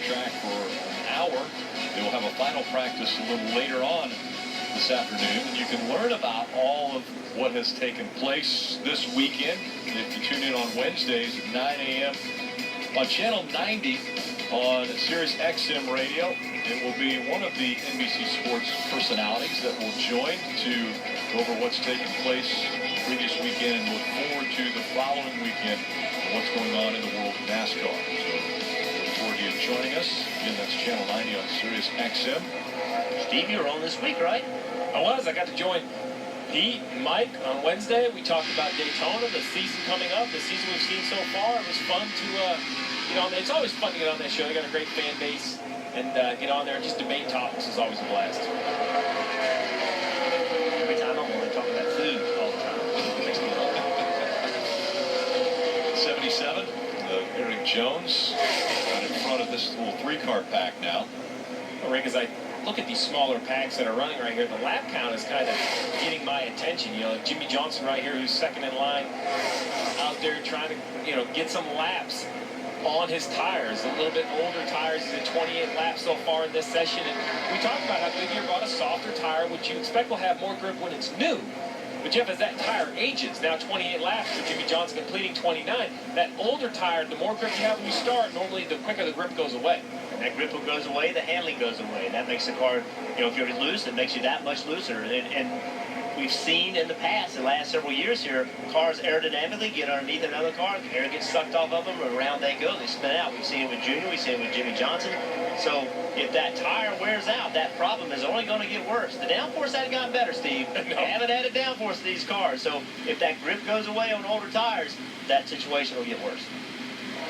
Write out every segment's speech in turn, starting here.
racetrack for an hour. They will have a final practice a little later on this afternoon, and you can learn about all of what has taken place this weekend if you tune in on Wednesdays at 9 a.m. on Channel 90 on Sirius XM Radio. It will be one of the NBC Sports personalities that will join to go over what's taken place previous weekend and look forward to the following weekend and what's going on in the world of NASCAR. So look forward to you joining us. Again, that's Channel 90 on Sirius XM. Steve, you were on this week, right? I was. I got to join Pete and Mike on Wednesday. We talked about Daytona, the season coming up, the season we've seen so far. It was fun to, it's always fun to get on that show. They got a great fan base, and get on there and just debate topics is always a blast. Every time I'm only talking about food all the time. 77, Eric Jones out in front of this little three-car pack now. Well, Rick, as I look at these smaller packs that are running right here, the lap count is kind of getting my attention. Jimmy Johnson right here, who's second in line, out there trying to, get some laps on his tires, a little bit older tires. He's at 28 laps so far in this session. And we talked about how Goodyear brought a softer tire, which you expect will have more grip when it's new. But Jeff, as that tire ages, now 28 laps for Jimmy Johnson completing 29, that older tire, the more grip you have when you start, normally the quicker the grip goes away. And that grip goes away, the handling goes away. That makes the car, if you're loose, it makes you that much looser. And we've seen in the past, the last several years here, cars aerodynamically get underneath another car, the air gets sucked off of them, and around they go, they spin out. We've seen it with Junior, we've seen it with Jimmy Johnson. So if that tire wears out, that problem is only going to get worse. The downforce hasn't gotten better, Steve. No. Haven't added downforce to these cars. So if that grip goes away on older tires, that situation will get worse.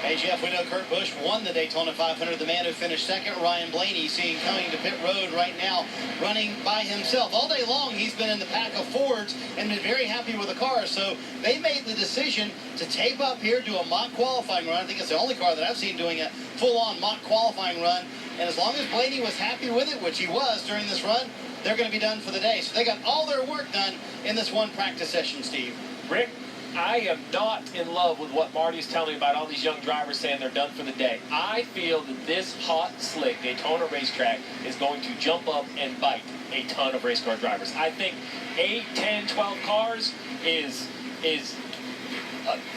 Hey, Jeff, we know Kurt Busch won the Daytona 500. The man who finished second, Ryan Blaney, seen coming to pit road right now, running by himself. All day long, he's been in the pack of Fords and been very happy with the car. So they made the decision to tape up here, do a mock qualifying run. I think it's the only car that I've seen doing a full-on mock qualifying run. And as long as Blaney was happy with it, which he was during this run, they're going to be done for the day. So they got all their work done in this one practice session, Steve. Rick, I am not in love with what Marty is telling me about all these young drivers saying they're done for the day. I feel that this hot, slick Daytona racetrack is going to jump up and bite a ton of race car drivers. I think 8, 10, 12 cars is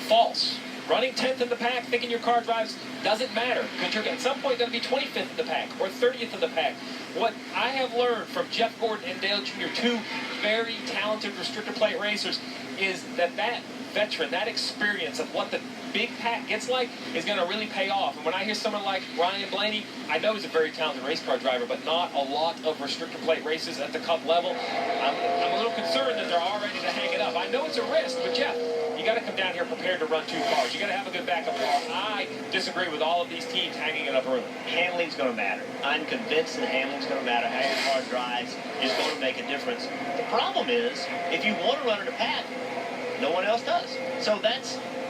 false. Running 10th in the pack, thinking your car drives, doesn't matter, because you're at some point going to be 25th in the pack or 30th in the pack. What I have learned from Jeff Gordon and Dale Jr., two very talented restrictor plate racers, is that veteran, that experience of what the big pack gets like is going to really pay off. And when I hear someone like Ryan Blaney, I know he's a very talented race car driver, but not a lot of restrictor plate races at the Cup level. I'm a little concerned that they're all ready to hang it up. I know it's a risk, but Jeff, you got to come down here prepared to run two cars. You got to have a good backup car. I disagree with all of these teams hanging it up early. Handling's going to matter. I'm convinced that handling's going to matter. How your car drives is going to make a difference. The problem is, if you want to run in a pack, no one else does. So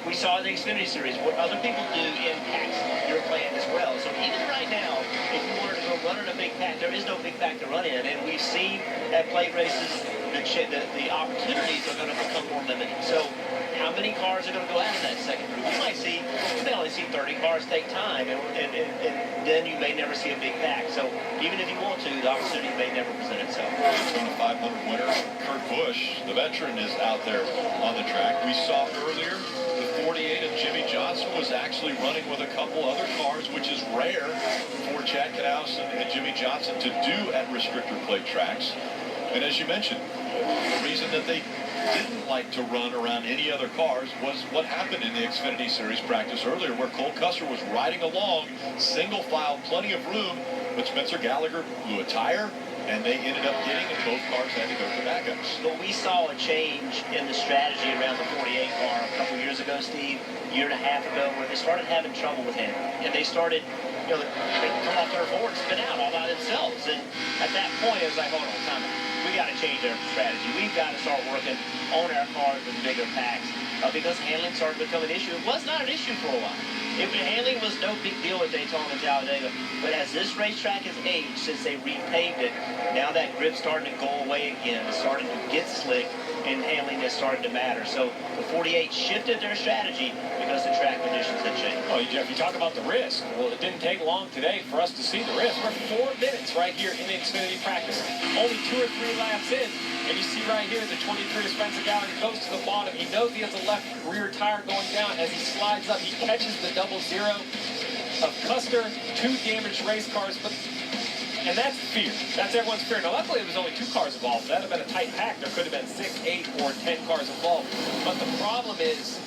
we saw in the Xfinity Series what other people do impacts your plan as well. So even right now, if you wanted to go run in a big pack, there is no big pack to run in. And we've seen at plate races the opportunities are going to become more limited. So how many cars are going to go out of that second group? You may only see 30 cars take time, and then you may never see a big pack. So even if you want to, the opportunity may never present itself. Daytona 500 winner Kurt Busch, the veteran, is out there on the track. We saw earlier the 48 of Jimmy Johnson was actually running with a couple other cars, which is rare for Chad Knaus and Jimmy Johnson to do at restrictor plate tracks. And as you mentioned, the reason that they didn't like to run around any other cars was what happened in the Xfinity Series practice earlier, where Cole Custer was riding along, single file, plenty of room, but Spencer Gallagher blew a tire, and they ended up getting, and both cars had to go to backups. But we saw a change in the strategy around the 48 car a couple years ago, Steve, a year and a half ago, where they started having trouble with him. And they started, they come off their forward, spin out all by themselves. And at that point, it was like, hold on, time out. We got to change our strategy. We've got to start working on our cars with bigger packs because handling started to become an issue. It was not an issue for a while. Handling was no big deal at Daytona and Talladega. But as this racetrack has aged since they repaved it, now that grip's starting to go away again. It's starting to get slick, and handling is starting to matter. So the 48 shifted their strategy because the track conditions had changed. Well, Well, Jeff, you talk about the risk. Well, it didn't take long today for us to see the risk. We're 4 minutes right here in the Xfinity practice. Only 2 or 3 laps in, and you see right here the 23 of Spencer Gallagher goes to the bottom. He knows he has a left rear tire going down. As he slides up, he catches the 0-0 of Custer, 2 damaged race cars, and that's fear. That's everyone's fear. Now, luckily, there was only 2 cars involved. That would have been a tight pack. There could have been 6, 8, or 10 cars involved. But the problem is,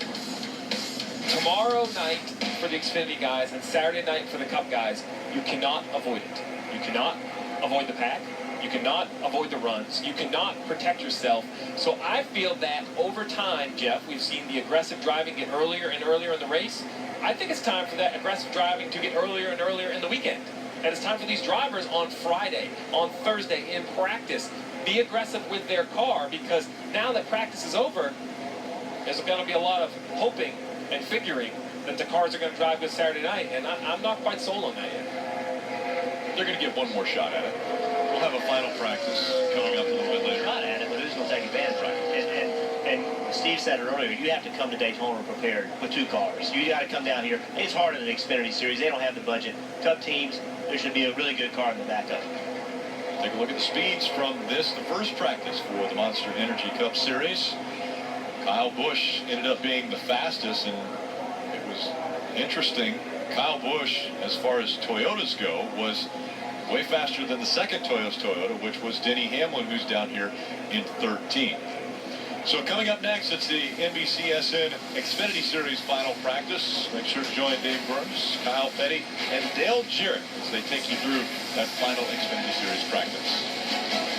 tomorrow night for the Xfinity guys and Saturday night for the Cup guys, you cannot avoid it. You cannot avoid the pack. You cannot avoid the runs. You cannot protect yourself. So I feel that over time, Jeff, we've seen the aggressive driving get earlier and earlier in the race. I think it's time for that aggressive driving to get earlier and earlier in the weekend. And it's time for these drivers on Friday, on Thursday, in practice, be aggressive with their car, because now that practice is over, there's going to be a lot of hoping and figuring that the cars are going to drive good Saturday night, and I'm not quite sold on that yet. They're going to give one more shot at it. We'll have a final practice coming up a little bit later. Shot at it, but who's going to take advantage of it? And Steve said it earlier, you have to come to Daytona prepared with 2 cars. You got to come down here. It's hard in an Xfinity Series. They don't have the budget. Cup teams, there should be a really good car in the backup. Take a look at the speeds from the first practice for the Monster Energy Cup Series. Kyle Busch ended up being the fastest, and it was interesting. Kyle Busch, as far as Toyotas go, was way faster than the second Toyota, which was Denny Hamlin, who's down here in 13th. So coming up next, it's the NBCSN Xfinity Series final practice. Make sure to join Dave Burns, Kyle Petty, and Dale Jarrett as they take you through that final Xfinity Series practice.